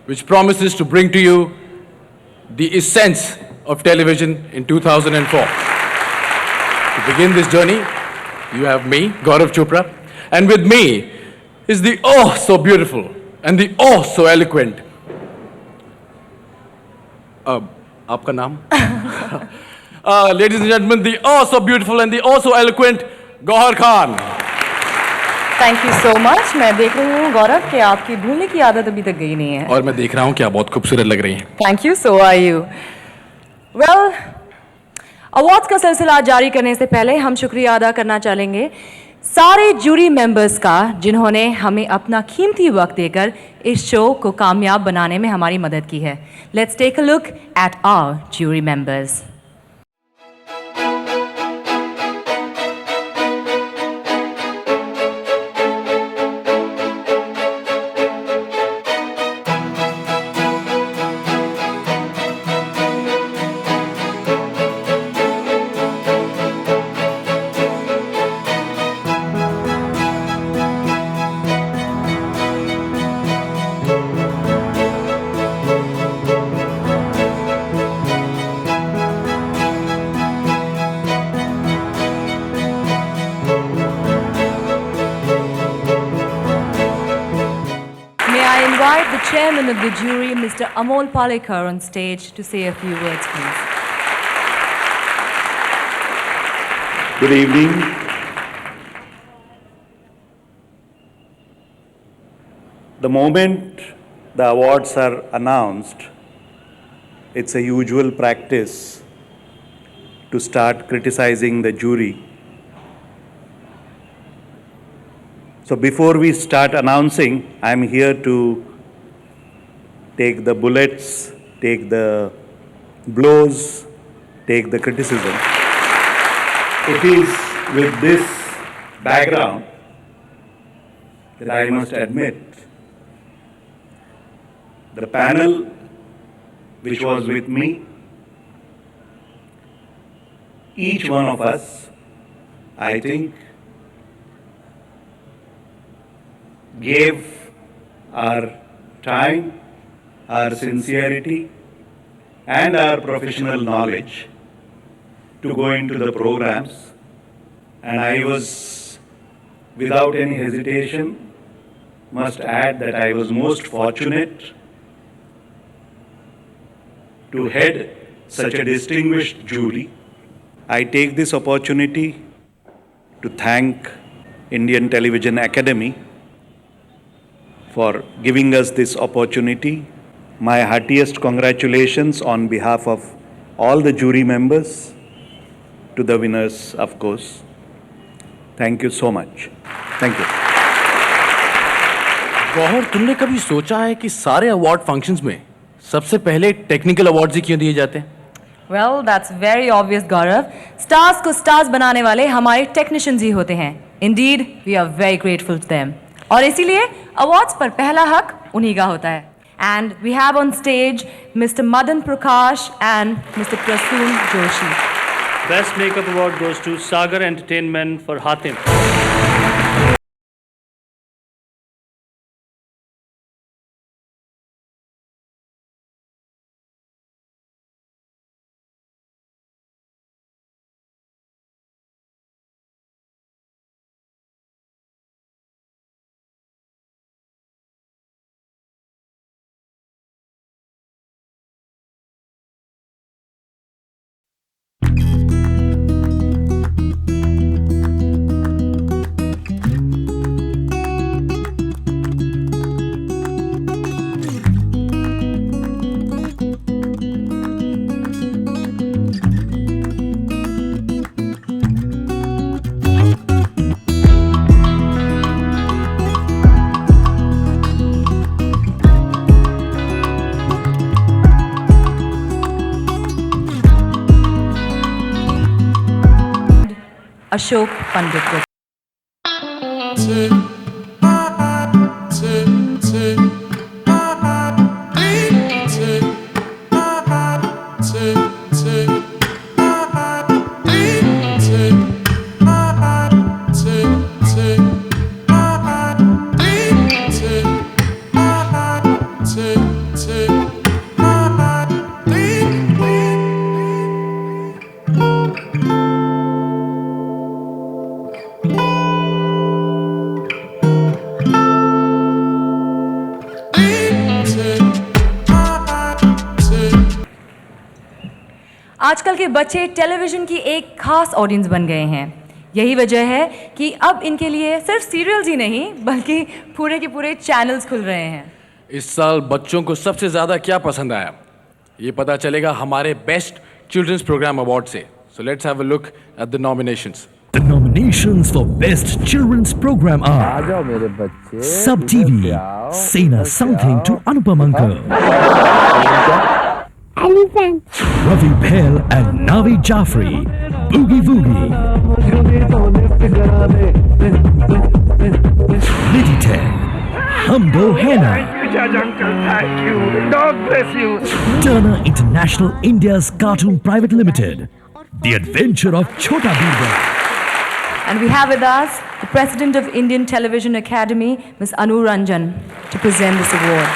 which promises to bring to you the essence of television in 2004. To begin this journey, you have me, Gaurav Chopra, and with me is the oh so beautiful and the oh so eloquent. आपका नाम? Ladies and gentlemen, the oh so beautiful and the oh so eloquent Gauhar Khan. Thank you so much. मैं देख रही हूँ गौरव कि आपकी भूलने की आदत अभी तक गई नहीं है. और मैं देख रहा हूँ कि आप बहुत खूबसूरत लग रही हैं. Thank you. So are you. Well, awards का सिलसिला जारी करने से पहले हम शुक्रिया अदा करना चाहेंगे सारे जूरी मेंबर्स का जिन्होंने हमें अपना कीमती वक्त देकर इस शो को कामयाब बनाने में हमारी मदद की है. Let's take a look at our jury members. The chairman of the jury, Mr. Amol Palekar, on stage to say a few words, please. Good evening. The moment the awards are announced, it's a usual practice to start criticizing the jury. So before we start announcing, I'm here to take the bullets, take the blows, take the criticism. It is with this background that I must admit the panel which was with me, each one of us, I think, gave our time, our sincerity, and our professional knowledge to go into the programs. And I was, without any hesitation, must add that I was most fortunate to head such a distinguished jury. I take this opportunity to thank Indian Television Academy for giving us this opportunity. My heartiest congratulations on behalf of all the jury members to the winners, of course. Thank you so much. Thank you. Gauhar, तुमने कभी सोचा है कि सारे award functions में सबसे पहले technical awards ही क्यों दिए जाते हैं? Well, that's very obvious, Gaurav. Stars को स्टार्स बनाने वाले हमारे टेक्नीशियंस ही होते हैं. Indeed, we are very grateful to them. और इसीलिए अवार्ड्स पर पहला हक उन्हीं का होता है. And we have on stage Mr. Madan Prakash and Mr. Prasoon Joshi. Best Makeup Award goes to Sagar Entertainment for Hatim. Ashok Pandit. आजकल के बच्चे टेलीविज़न की एक खास ऑडियंस बन गए हैं। यही वजह है कि अब इनके लिए सिर्फ सीरियल्स ही नहीं बल्कि पूरे के पूरे चैनल्स खुल रहे हैं। इस साल बच्चों को सबसे ज़्यादा क्या पसंद आया ये पता चलेगा हमारे बेस्ट चिल्ड्रंस प्रोग्राम अवार्ड से। So let's have a look at the nominations. The nominations for Best Children's Program are Sub TV, Saying Something to Anupam Uncle, Elephant. Ravi Bhel and Navi Jaffrey, Boogie Woogie, Liddy Tech, Humdo Henna, Thank you. God bless you. Turner International India's Cartoon Private Limited, The Adventure of Chota Bheem. And we have with us the President of Indian Television Academy, Ms. Anu Ranjan, to present this award.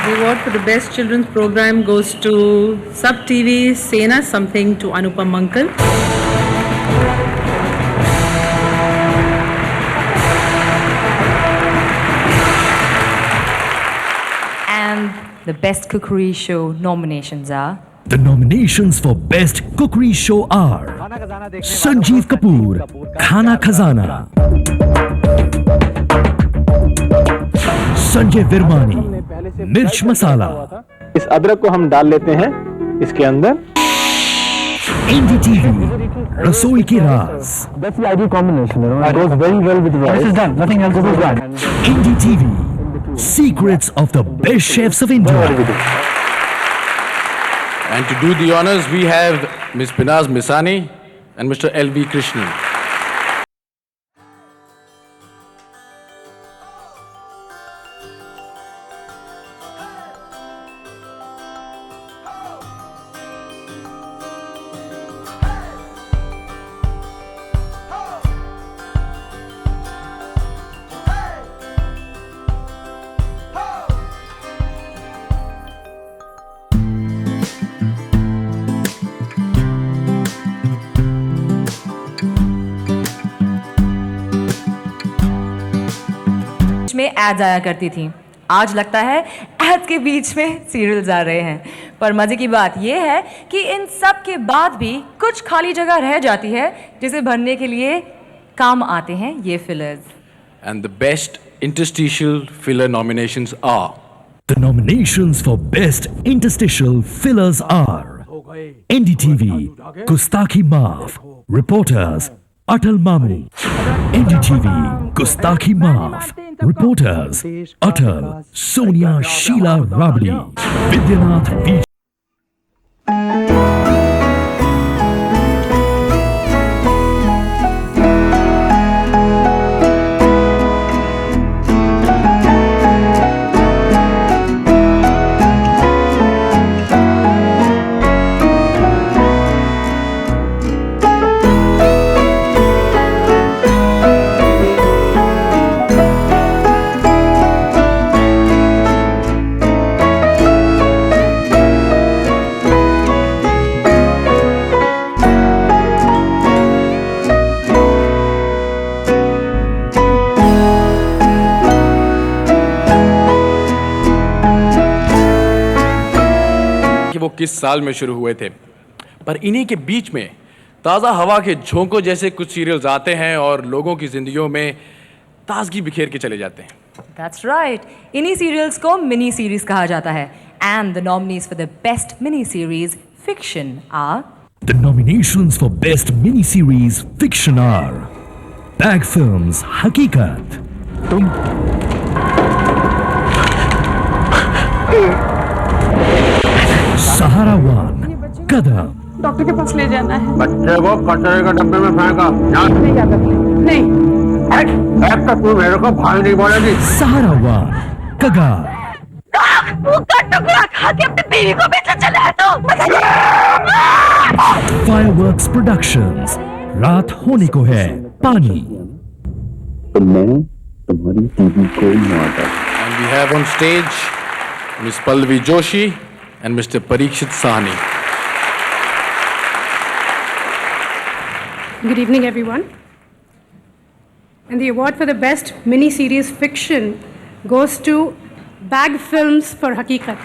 The award for the best children's program goes to Sub TV, Sena Something to Anupam Uncle. And the best cookery show nominations are The nominations for Best Cookery Show are Sanjeev Kapoor, Khana Khazana, Sanjay Virmani, Mirch Masala, इस अदरक को हम डाल लेते हैं इसके अंदर। NDTV, Rasoi Ki Raaz, That's the ideal combination, you know. It goes very well with rice. This is done. Nothing else is done. NDTV, Secrets of the Best Chefs of India. And to do the honors, we have Ms. Pinaz Misani and Mr. L.V. Krishnan. में ads आया करती थी। आज लगता है ads के बीच में serials आ रहे हैं। पर मजे की बात यह है कि इन सब के बाद भी कुछ खाली जगह रह जाती है जिसे भरने के लिए काम आते हैं ये fillers. And the best interstitial filler nominations are The nominations for Best Interstitial Fillers are NDTV, Gustaki Maaf, Reporters, Atal Mamu, NDTV, Gustaki Maaf, Reporters, Atal, Sonia Sheila Rabdi, Vidyanath V. कि वो किस साल में शुरू हुए थे, पर इन्हीं के बीच में ताज़ा हवा के झोंकों जैसे कुछ सीरियल्स आते हैं और लोगों की जिंदगियों में ताजगी बिखेर के चले जाते हैं। That's right. इन्हीं सीरियल्स को मिनी सीरीज कहा जाता है। And the nominees for the best mini series fiction are The nominations for Best Miniseries Fiction are Bag Films Hakikat, Sahara One, Kadam, doctor के पास ले जाना है। बच्चे को कचरे के डब्बे में फेंका। नहीं, एक तक तू मेरे को भाई नहीं बोलेगी। Sahara One, Kagar, का टुकड़ा खा के अपनी बीवी को बेचने चले हैं तो Fireworks Productions, रात होने को है पानी, तो मैं तुम्हारी टीवी को मारा। And we have on stage Ms. Pallavi Joshi and Mr. Parikshit Sahni. Good evening, everyone. And the award for the best mini-series fiction goes to Bag Films for Hakikat.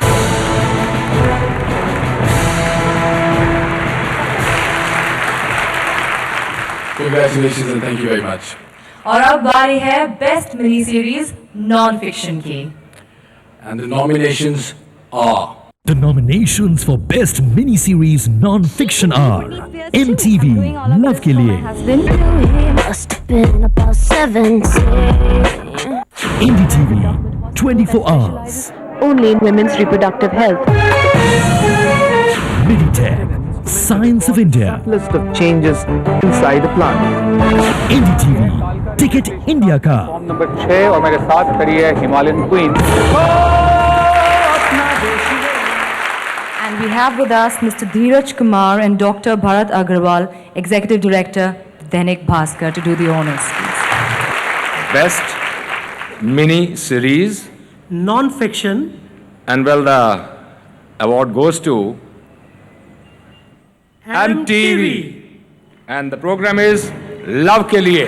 Congratulations and thank you very much. और अब बारी है best mini series non fiction की. And the nominations are The nominations for Best Miniseries Non-Fiction are MTV Love के लिए, NDTV 24 Hours, Only in women's reproductive health. Meditech Science of India, List of changes inside the plant. NDTV Ticket India का, number 6 और मेरे साथ खड़ी है Himalayan queen. And we have with us Mr. Dheeraj Kumar and Dr. Bharat Agarwal, Executive Director, Dainik Bhaskar, to do the honors. Best Mini Series, Non-fiction. and well, the award goes to MTV. And the program is Love के लिए.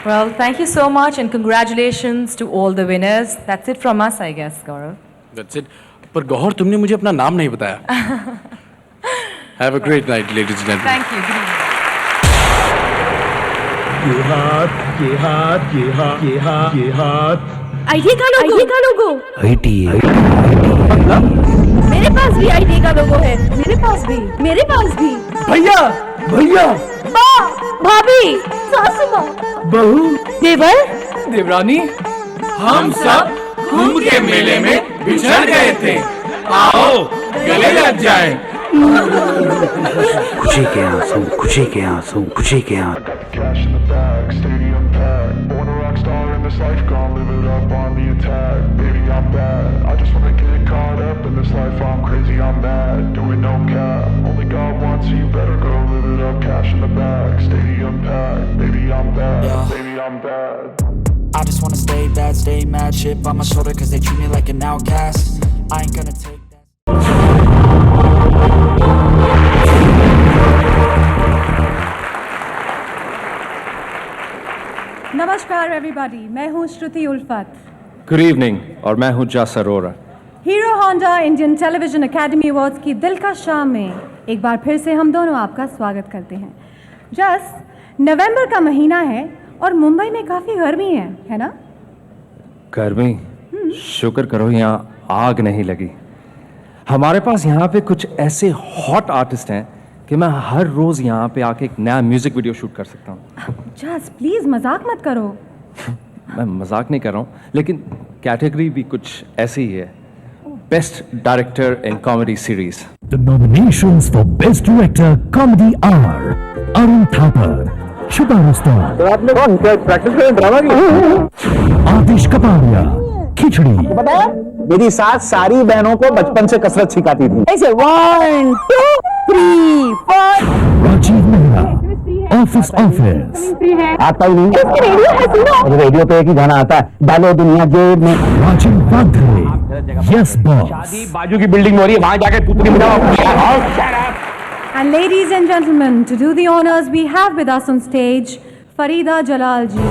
Well, thank you so much and congratulations to all the winners. That's it from us, I guess, Gaurav. That's it. पर गौहर तुमने मुझे अपना नाम नहीं बताया. Have a great night, ladies and gentlemen. Thank you. Good evening. IT का लोगो. मेरे पास भी आईटी का लोगो है. मेरे पास भी. भैया भाभी. सासू माँ. बहू देवर. देवरानी. हम सब कुंभ के मेले में बिछड़ गए थे. आओ गले लग जाएं. खुशी के आंसू. Cash in the bag, stadium packed. Born a rock star in this life, gonna live it up on the attack. Baby, I'm bad. I just wanna get caught up in this life. I'm crazy, I'm mad. Doing no cap. Only God wants you, better go live it up. Cash in the bag, stadium packed. Baby, I'm bad. Baby, I'm bad. I just wanna stay bad, stay mad. Chip on my shoulder cause they treat me like an outcast. I ain't gonna take that. नमस्कार everybody, मैं हूँ श्रुति उल्फत. Good evening और मैं हूँ जस Arora. Hero Honda Indian television academy awards की दिलकश शाम में एक बार फिर से हम दोनों आपका स्वागत करते हैं. जस, नवंबर का महीना है और मुंबई में काफ़ी गर्मी है ना? गर्मी? शुक्र करो यहाँ आग नहीं लगी. हमारे पास यहाँ पे कुछ ऐसे हॉट आर्टिस्ट हैं कि मैं हर रोज यहाँ पे आके एक नया म्यूजिक वीडियो शूट कर सकता हूँ. जस प्लीज मजाक मत करो. मैं मजाक नहीं कर रहा हूँ, लेकिन कैटेगरी भी कुछ ऐसी ही है. Best director in comedy series. The nominations for Best Director Comedy are Arun Thapar, Shubha Rustom, आपने कौन प्रैक्टिस करें ड्रामा की? Adish Kapadia, Khichdi, मेरी सास सारी बहनों को बचपन से कसरत सिखाती थी. ऐसे 1 2 3 4. Rajiv Mehra, Office. आता ही नहीं. रेडियो पे एक ही गाना आता है, डालो दुनिया जेब में. Rajiv Bagre, Yes Boss, बाजू की बिल्डिंग में हो रही है, वहां जाके तुतली बजाओ. And ladies and gentlemen, to do the honors, we have with us on stage Farida Jalal ji.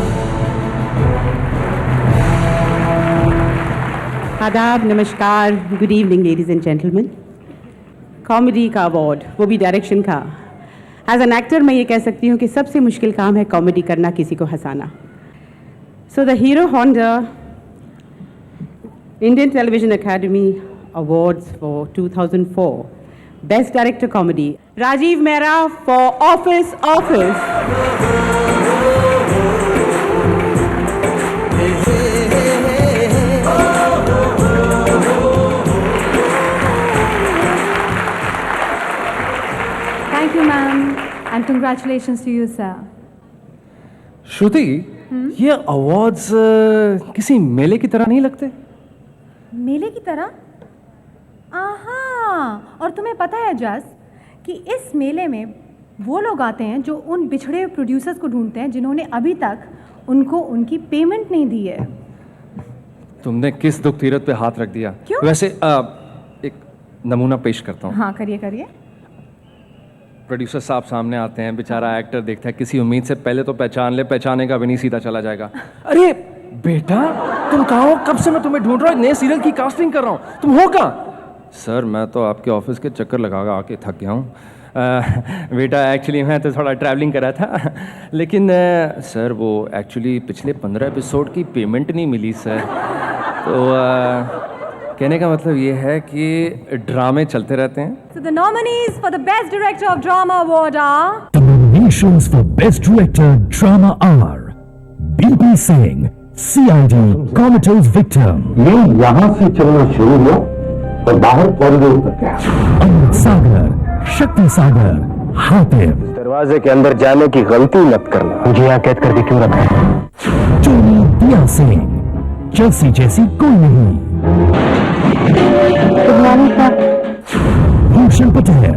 आदाब, नमस्कार, good evening ladies and gentleman. Comedy का अवार्ड, वो भी डायरेक्शन का. एज एन एक्टर मैं ये कह सकती हूँ कि सबसे मुश्किल काम है कॉमेडी करना, किसी को हंसाना. So the Hero Honda Indian television academy awards for 2004 best director comedy, Rajeev Mehra for office. Thank you, ma'am, and congratulations to you, sir. Shruti, ये अवार्ड्स किसी मेले की तरह नहीं लगते? मेले की तरह? आहा, और तुम्हें पता है जस कि इस मेले में वो लोग आते हैं जो उन बिछड़े हुए प्रोड्यूसर्स को ढूंढते हैं जिन्होंने अभी तक उनको उनकी पेमेंट नहीं दी है. तुमने किस दुख तीरथ पे हाथ रख दिया? क्यों? वैसे एक नमूना पेश करता हूँ. हाँ, करिए. प्रोड्यूसर साहब सामने आते हैं, बेचारा एक्टर देखता है, किसी उम्मीद से पहले तो पहचान ले, पहचानेगा भी नहीं, सीधा चला जाएगा. अरे बेटा तुम कहाँ हो? कब से मैं तुम्हें ढूंढ रहा हूँ, नए सीरियल की कास्टिंग कर रहा हूँ, तुम हो कहाँ? सर मैं तो आपके ऑफिस के चक्कर लगा आके थक गया हूँ। बेटा एक्चुअली मैं तो थोड़ा ट्रैवलिंग कर रहा था, लेकिन सर वो एक्चुअली पिछले 15 एपिसोड की पेमेंट नहीं मिली सर। तो कहने का मतलब ये है कि ड्रामे चलते रहते हैं। So the nominees for the Best Director of Drama Award are... The nominations for Best Director Drama are B.P. Singh, CID, Comatose Victim. ये यहाँ से चलना शुरू हुआ और बाहर कॉरिडोर तक गया। अमृत सागर, शक्ति सागर, हातिम। दरवाजे के अंदर जाने की गलती मत करना। मुझे यहाँ कैद करके क्यों रखा है? टोनी दिया सिंह, जैसी जैसी कोई नहीं। भूषण पटेल,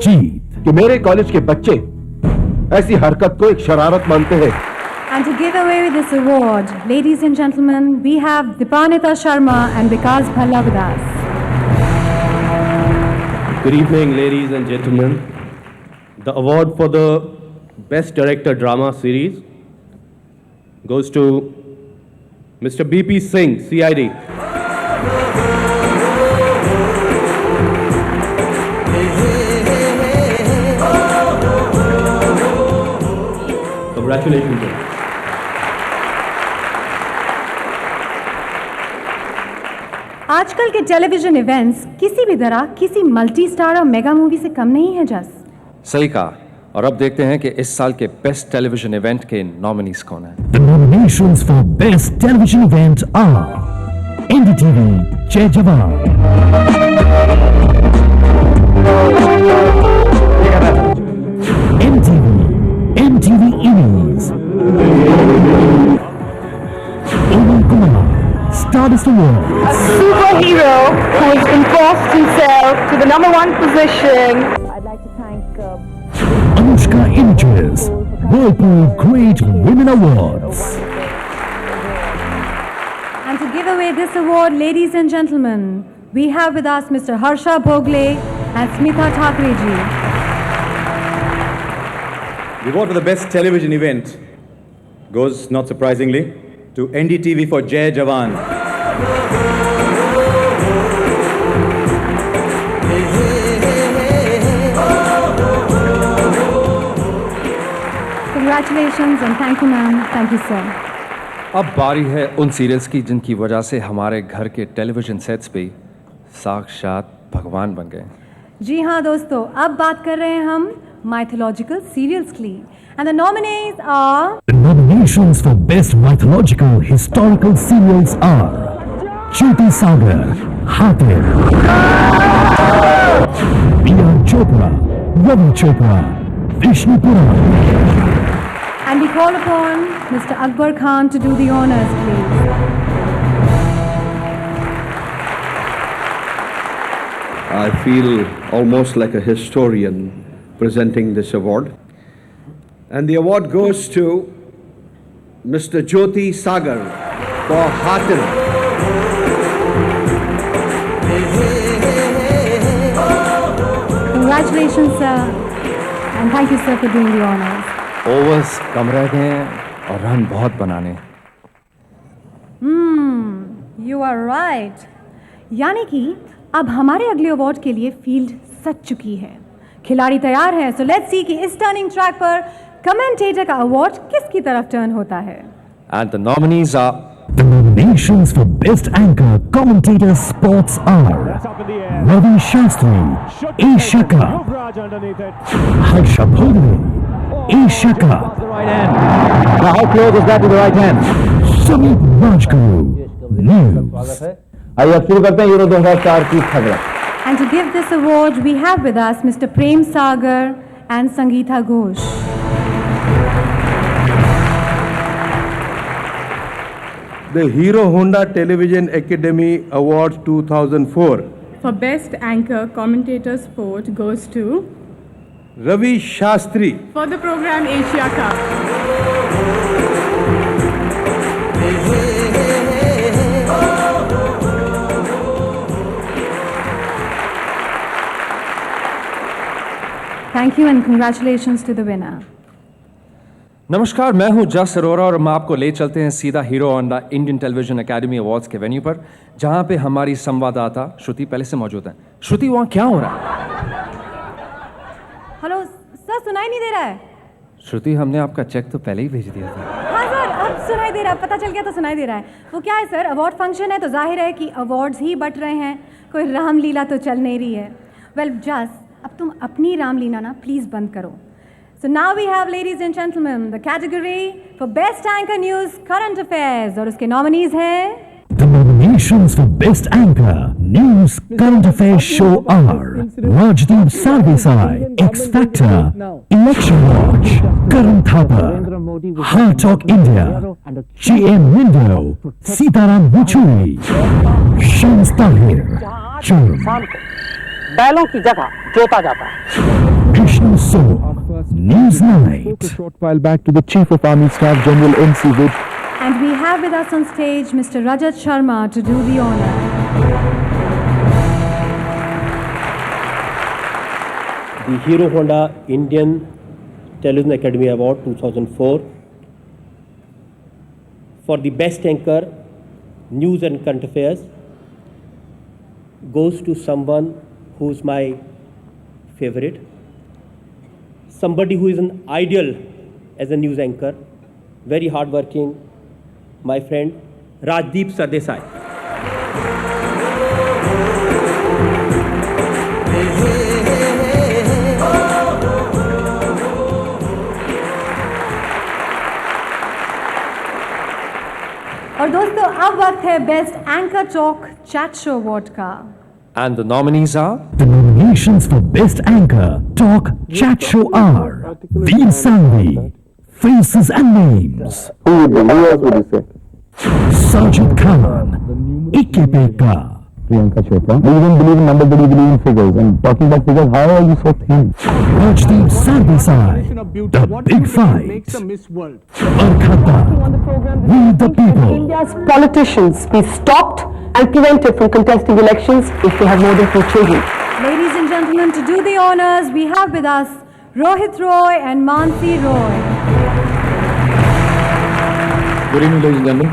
जीत। कि मेरे कॉलेज के बच्चे ऐसी हरकत को एक शरारत मानते हैं। And to give away this award, ladies and gentlemen, we have Dipanita Sharma and Vikas Bhalla with us. Good evening, ladies and gentlemen. The award for the Best Director Drama Series goes to Mr. B.P. Singh, CID. Congratulations, sir. आजकल के television events किसी भी तरह किसी multi star और mega movie से कम नहीं है जस। सही कहा। और अब देखते हैं कि इस साल के बेस्ट टेलीविजन इवेंट के नॉमिनीज कौन हैं। The nominations for Best Television Event are NDTV Jai Jawan, MTV Innings, Oman Kumar, Stardust Awards. A superhero who has enforced himself to the #1 position. I'd like to thank Anushka Images, Whirlpool Great Women Awards. And to give away this award, ladies and gentlemen, we have with us Mr. Harsha Bhogle and Smitha Thakre ji. The award for the best television event goes, not surprisingly, to NDTV for Jai Jawan. Congratulations and thank you, ma'am. Thank you, sir. अब बारी है उन serials की जिनकी वजह से हमारे घर के टेलीविजन सेट्स पे साक्षात भगवान बन गए। जी हाँ दोस्तों, अब बात कर रहे हैं हम mythological serials की। And the nominees are... The nominations for Best Mythological Historical Serials are Jyoti Sagar, Hatim, B.R. Chopra, Ravi Chopra, Vishnu Puran. And we call upon Mr. Akbar Khan to do the honors, please. I feel almost like a historian presenting this award. And the award goes to Mr. Jyoti Sagar for Hatim. Congratulations, sir. And thank you, sir, for doing the honors. Overs कम रह गए हैं और run बहुत बनाने। You are right. यानी कि अब हमारे अगले अवार्ड के लिए फील्ड सज चुकी है, खिलाड़ी तैयार हैं। सो लेट्स सी कि इस टर्निंग ट्रैक पर कमेंटेटर का अवार्ड किसकी तरफ टर्न होता है। And the nominees are... The nominations for Best Anchor Commentator Sports are Ravi Shastri, Asia Cup, Harsha Bhogle, Asia Cup. Now how close is that to the right hand? Samit Rajguru, News. आइए अब शुरू करते हैं euro 2004 की खबरें। And to give this award, we have with us Mr. Prem Sagar and Sangeeta Ghosh. The Hero Honda Television Academy Awards 2004. For Best Anchor Commentator Sport goes to Ravi Shastri. for the program Asia Cup. Thank you and congratulations to the winner. नमस्कार, मैं हूं जस अरोरा और हम आपको ले चलते हैं सीधा hero Honda Indian television academy awards के वेन्यू पर, जहां पे हमारी संवाददाता श्रुति पहले से मौजूद है। श्रुति, वहां क्या हो रहा है? हेलो सर, सुनाई नहीं दे रहा है? श्रुति, हमने आपका चेक तो पहले ही भेज दिया था। हाँ सर, अब सुनाई दे रहा है, पता चल गया तो सुनाई दे रहा है। वो क्या है सर, अवार्ड फंक्शन है तो जाहिर है कि अवार्ड्स ही बट रहे हैं, कोई रामलीला तो चल नहीं रही है। वेल जस, अब तुम अपनी रामलीला ना प्लीज़ बंद करो। So now we have, ladies and gentlemen, the category for Best Anchor News Current Affairs और उसके nominees हैं The nominations for Best Anchor News Current Affairs show are Rajdeep Sardesai, X Factor, Election Watch, Karan Thapar, Hard Talk India, GM Window, Sitaram Muchuri, Shams Tahir, Churm, बैलों की जगह जोता जाता है। Vishnu Soam, News Night. Short file back to the Chief of Army Staff General MC Vij. and we have with us on stage Mr. Rajat Sharma to do the honor. The Hero Honda Indian Television Academy Award 2004 for the Best Anchor News and Current Affairs goes to someone who's my favorite, somebody who is an ideal as a news anchor, very hardworking, my friend Rajdeep Sardesai. और दोस्तों, अब वक्त है best anchor talk chat show award का। And the nominees are The nominations for Best Anchor Talk Chat Show are Veer Sangvi, Faces and Names, Who else would you say? Sajid Khan, Ikke Pekka, Priyanka Chopra. Do you even believe in numbers, but you believe in figures? And talking about figures, how are you so thin? Rajdeep Sardesai, The Big Fight, Barkhata, We the People, India's politicians be stopped and prevented from contesting elections if they have more than 2 children. Ladies and gentlemen, to do the honors, we have with us Rohit Roy and Mansi Roy. Good evening, ladies and gentlemen.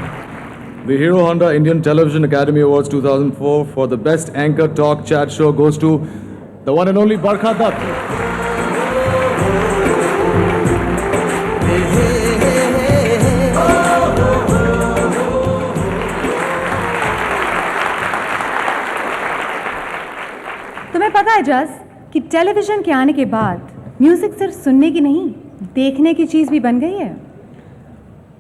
The Hero Honda Indian Television Academy Awards 2004 for the Best Anchor Talk Chat Show goes to the one and only Barkha Dutt. तुम्हें पता है जस कि television के आने के बाद music सिर्फ सुनने की नहीं, देखने की चीज भी बन गई है।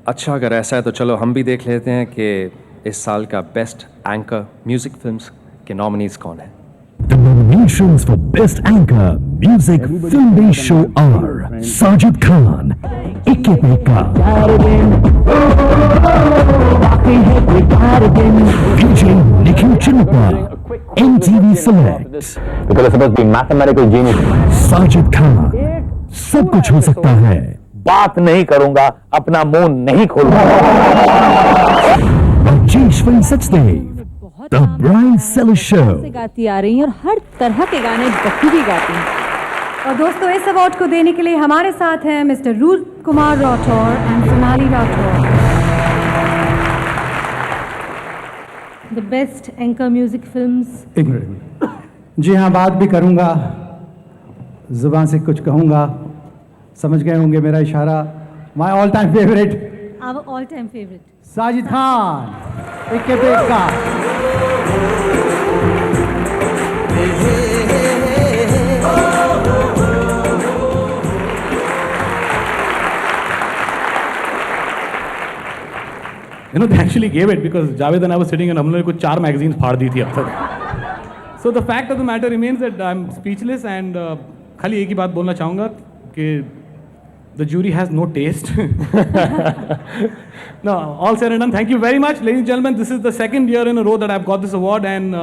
अच्छा, अगर ऐसा है तो चलो हम भी देख लेते हैं कि इस साल का बेस्ट एंकर म्यूजिक फिल्म्स के नॉमिनीज कौन है। The nominations for Best Anchor Music Film-Based Show are Sajid Khan, Ikke Pekka, DJ Nikhil Chinpa, MTV Select, Because you're supposed to be mathematical genius. Sajid Khan, सब कुछ हो सकता है। बात नहीं करूंगा, अपना मुंह नहीं खोलूंगा। Rajeshwari Sachdev, The Brian Sellers Show, से गाती आ रही हैं और हर तरह के गाने बखूबी गाती हैं। और दोस्तों, इस अवार्ड को देने के लिए हमारे साथ हैं मिस्टर रूप Kumar Rathore and Sonali Rathore. The best anchor music films. एक मिनट। जी हाँ, बात भी करूंगा, जुबान से कुछ कहूंगा, समझ गए होंगे मेरा इशारा। My all time favourite, our all time favourite Sajid Khan, इक्के पेक्का। You know, they actually gave it because Javed and I was sitting and हमने कुछ 4 magazines फाड़ दी थी अब तक। So the fact of the matter remains that I'm speechless and खाली एक ही बात बोलना चाहूँगा कि the jury has no taste. No, all said and done, thank you very much, ladies and gentlemen. This is the second year in a row that I've got this award and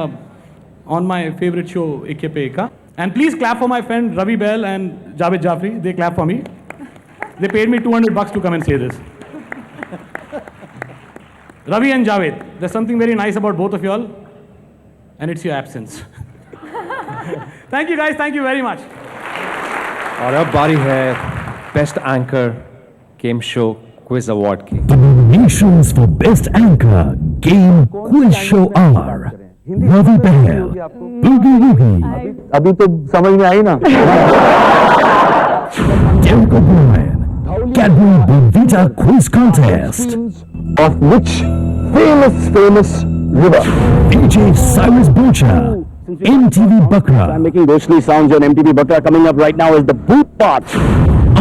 on my favorite show, Ikke Pe Eka. And please clap for my friend Ravi Bell and Javed Jafri. They clap for me. They paid me $200 to come and say this. Ravi and Javed, there's something very nice about both of you all, and it's your absence. Thank you guys, thank you very much. और अब बारी है best anchor game show quiz award की। The nominations for Best Anchor Game Quiz Show are Ravi Behl, Boogie Woogie, अभी तो समझ में आई ना Derek O'Brien, Cadbury Bonvita Quiz Contest, of which famous river? DJ Cyrus Bocha, MTV Bakra, I'm making Roshni sounds on MTV Bakra. Coming up right now is the boot part.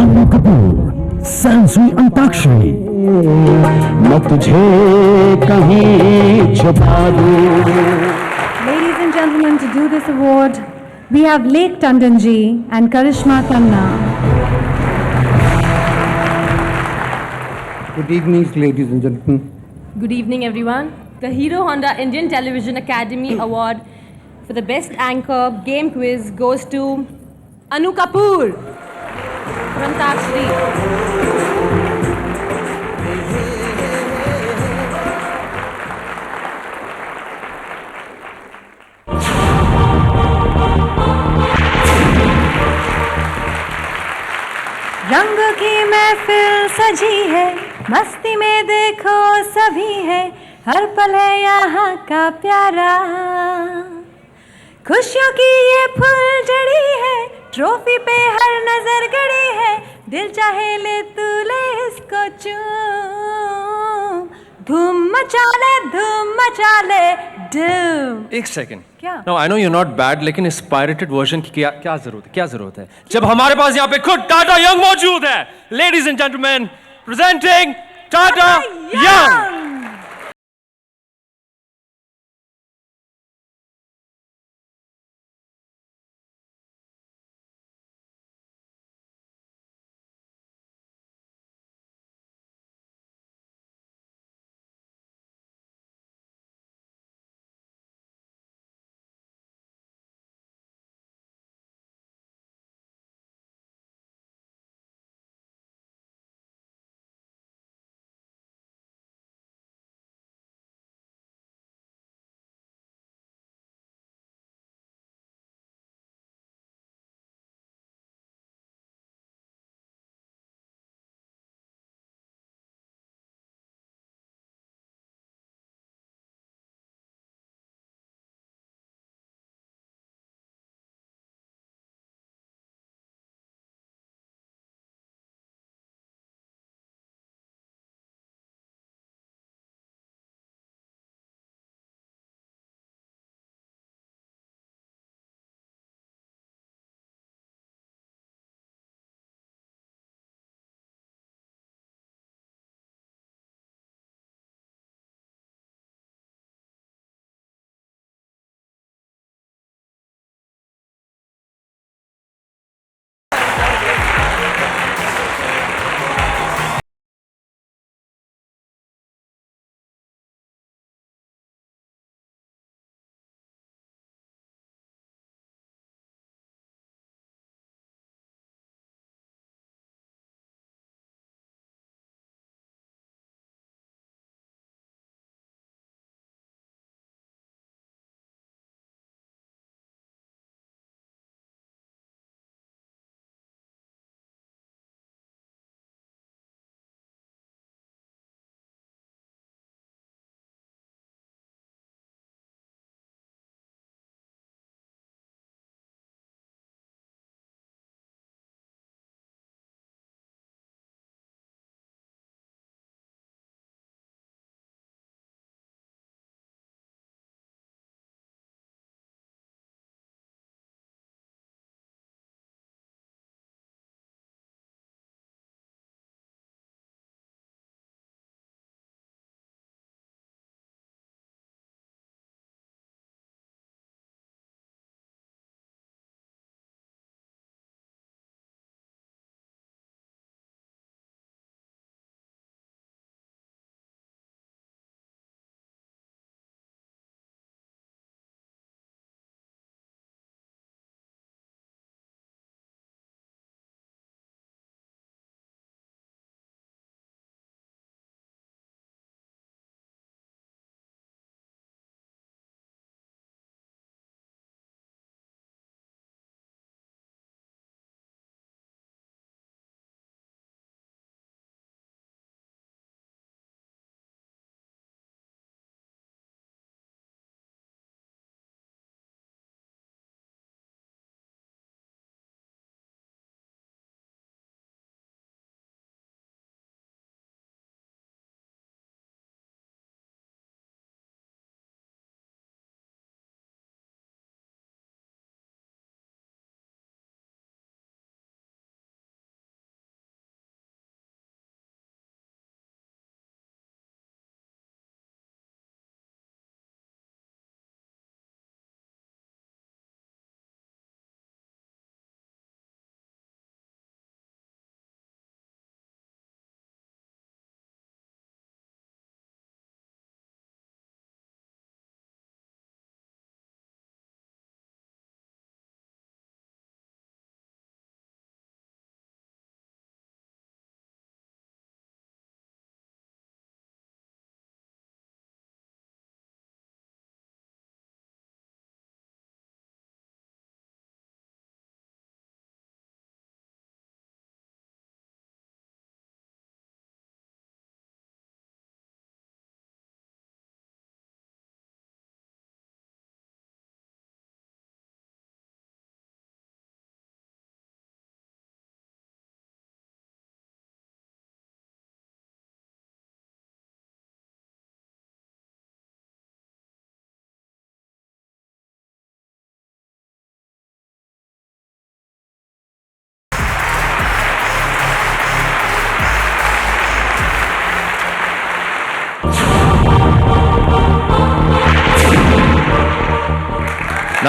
Anu Kapoor, Sansui Antakshari, मैं तुझे कहीं छुपा दूं। Ladies and gentlemen, to do this award, we have Lake Tandon ji and Karishma Khanna. Good evening, ladies and gentlemen. Good evening, everyone. The Hero Honda Indian Television Academy Award for the Best Anchor Game Quiz goes to Anu Kapoor from Antakshari. रंग की महफिल सजी है, मस्ती में देखो सभी है, हर पल है यहाँ का प्यारा। खुशियों की ये फुलझड़ी है, ट्रॉफी पे हर नजर गड़ी है, दिल चाहे ले तू ले इसको चूम। धूम मचा ले धूम। एक सेकंड। क्या? No I know you not bad, लेकिन इस पायरेटेड वर्जन की क्या जरूरत है जब हमारे पास यहाँ पे खुद टाटा यंग मौजूद है। Ladies and gentleman, presenting Tata young.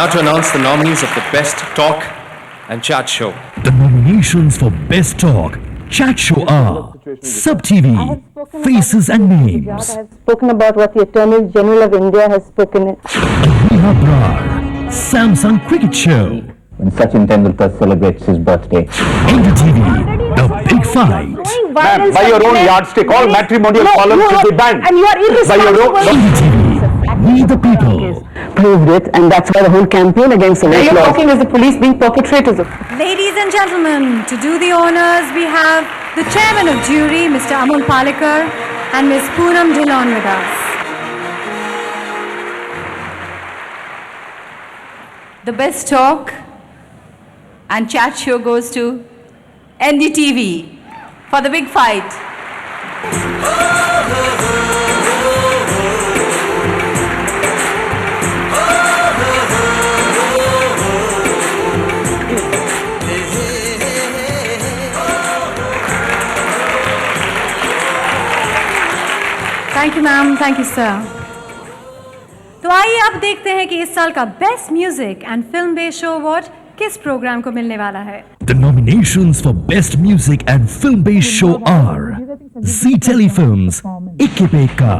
Now to announce the nominees of the Best Talk and Chat Show. The nominations for Best Talk, Chat Show are Sub TV, Faces and Names, I have spoken about what the Attorney General of India has spoken. Abiha Brar, Samsung Cricket Show, When Sachin Tendulkar celebrates his birthday. NDTV, The Big Fight, Ma'am, by your own yardstick, all matrimonial columns should be banned. And you are irresponsible. NDTV, We the People, Proved it, and that's why the whole campaign against the law. You're talking as the police being perpetrators of. Ladies and gentlemen, to do the honors, we have the chairman of jury, Mr. Amol Palekar, and Ms. Poonam Dhillon with us. The Best Talk and Chat Show goes to NDTV for The Big Fight. Thank you ma'am, thank you sir. तो आइए अब देखते हैं कि इस साल का best music and film based show award किस प्रोग्राम को मिलने वाला है। The nominations for Best Music and Film Based Show are Zee Telefilms, Ikke Pe Ekka,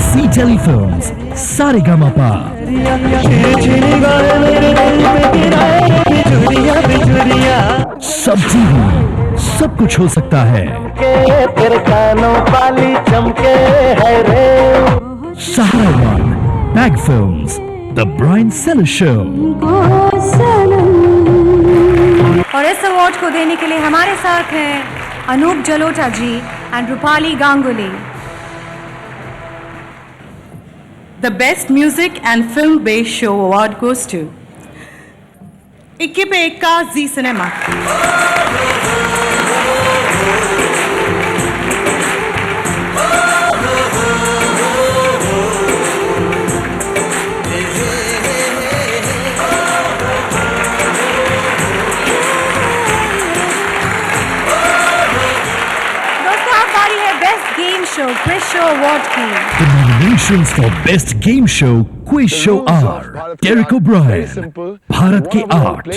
Zee Telefilms, Saregamapa, Sub TV, सब कुछ हो सकता है, Sahara One, Bag Films, The Brian Seller Show. और इस अवार्ड को देने के लिए हमारे साथ हैं Anup Jalota ji and Rupali Ganguly. The Best Music and Film Based Show Award goes to Ikke Pe Ekka, Zee Cinema. Quiz Show Award की। The nominations for Best Game Show Quiz Show are Derek O'Brien, Bharat Ke Art,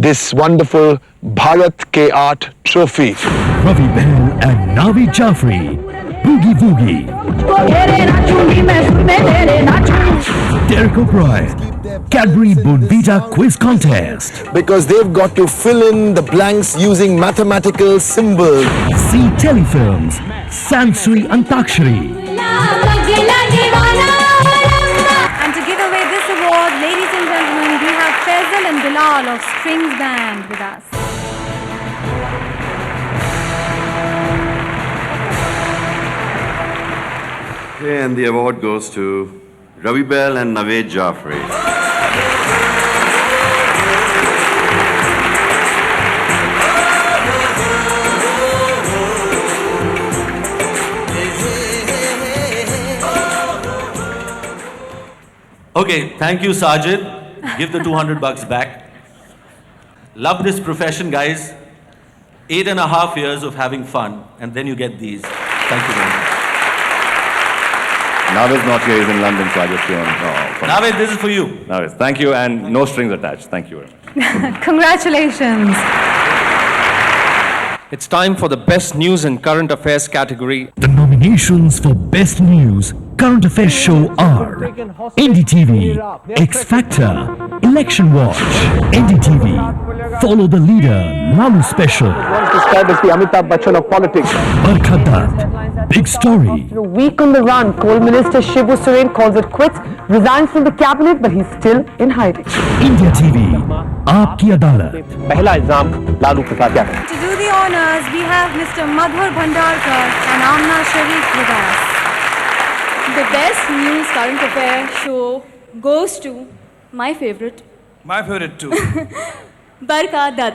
this wonderful Bharat Ke Art trophy. Ravi Behl and Naveed Jafri, Boogie Woogie. Derek O'Brien, Cadbury Bournvita Quiz Contest. Because they've got to fill in the blanks using mathematical symbols. Zee Telefilms, Sansui Antakshari. And to give away this award, ladies and gentlemen, we have Faisal and Bilal of Strings Band with us. Okay, and the award goes to Ravi Behl and Naveed Jafri. Okay, thank you, Sajid. Give the $200 back. Love this profession, guys. 8.5 years of having fun, and then you get these. Thank you very much. Naveed's not here, he's in London, so I just came on. Naveed, this is for you. Naveed, thank you, and no strings attached. Thank you very much. Congratulations. It's time for the Best News and Current Affairs category. The nominations for Best News Current Affairs Show are NDTV, X Factor, Election Watch, NDTV, Follow the Leader, Lalu Special, Described as the Amitabh Bachchan of politics. Barkha Dutt, Big Story, After a week on the run, Coal Minister Shibu Soren calls it quits, resigns from the cabinet, but he's still in hiding. India TV, Aapki Adalat, पहला इल्जाम Lalu Prasad Yadav. To do the honors, we have Mr. Madhur Bhandarkar and Amna Sharif with us. The Best News Current Affairs Show goes to my favorite. My favorite too. Barkha Dutt.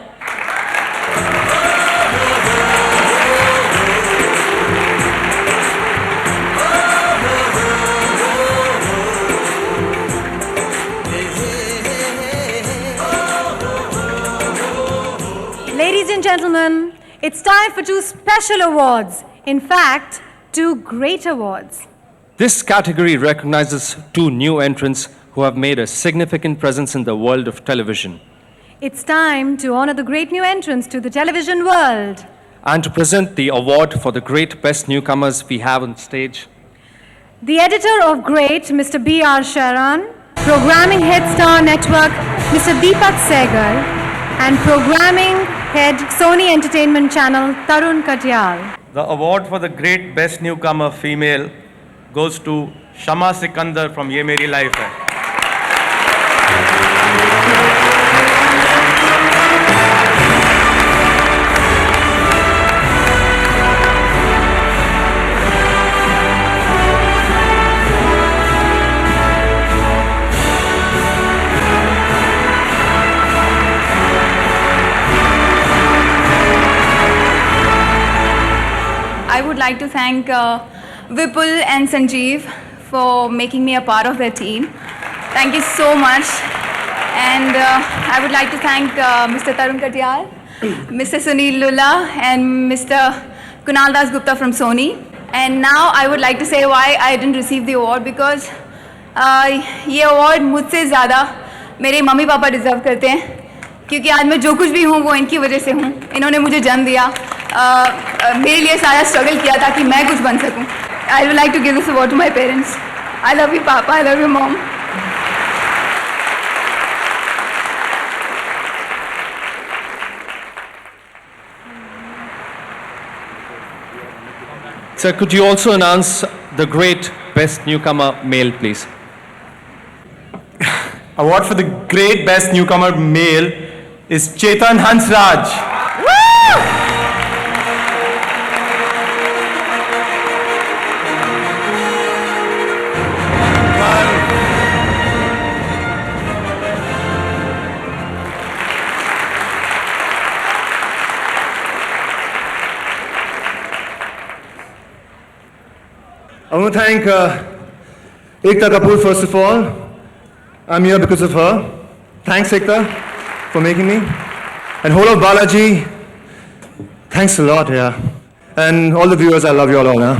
Ladies and gentlemen, it's time for two special awards. In fact, two great awards. This category recognizes two new entrants who have made a significant presence in the world of television. It's time to honor the great new entrants to the television world. And to present the award for the great best newcomers we have on stage. The editor of Great, Mr. B.R. Sharan, Programming Head Star Network, Mr. Deepak Segar, and Programming Head Sony Entertainment Channel, Tarun Katyal. The award for the great best newcomer female goes to Shama Sikandar from Ye Meri Life Hai. I would like to thank Vipul and Sanjeev for making me a part of their team. Thank you so much. And I would like to thank Mr. Tarun Katyal, Mr. Sunil Lulla, and Mr. Kunal Das Gupta from Sony. And now I would like to say why I didn't receive the award, because ये award मुझसे ज़्यादा मेरे mummy papa deserve करते हैं, क्योंकि आज मैं जो कुछ भी हूँ वो इनकी वजह से हूँ. इन्होंने मुझे जन्म दिया, मेरे लिए सारा स्ट्रगल किया ताकि मैं कुछ बन सकूँ. I would like to give this award to my parents. I love you, Papa. I love you, Mom. Sir, could you also announce the great best newcomer male, please? Award for the great best newcomer male is Chetan Hansraj. I want to thank Ekta Kapoor first of all. I'm here because of her. Thanks Ekta for making me. And whole of Balaji, thanks a lot, yeah. And all the viewers, I love you all, huh?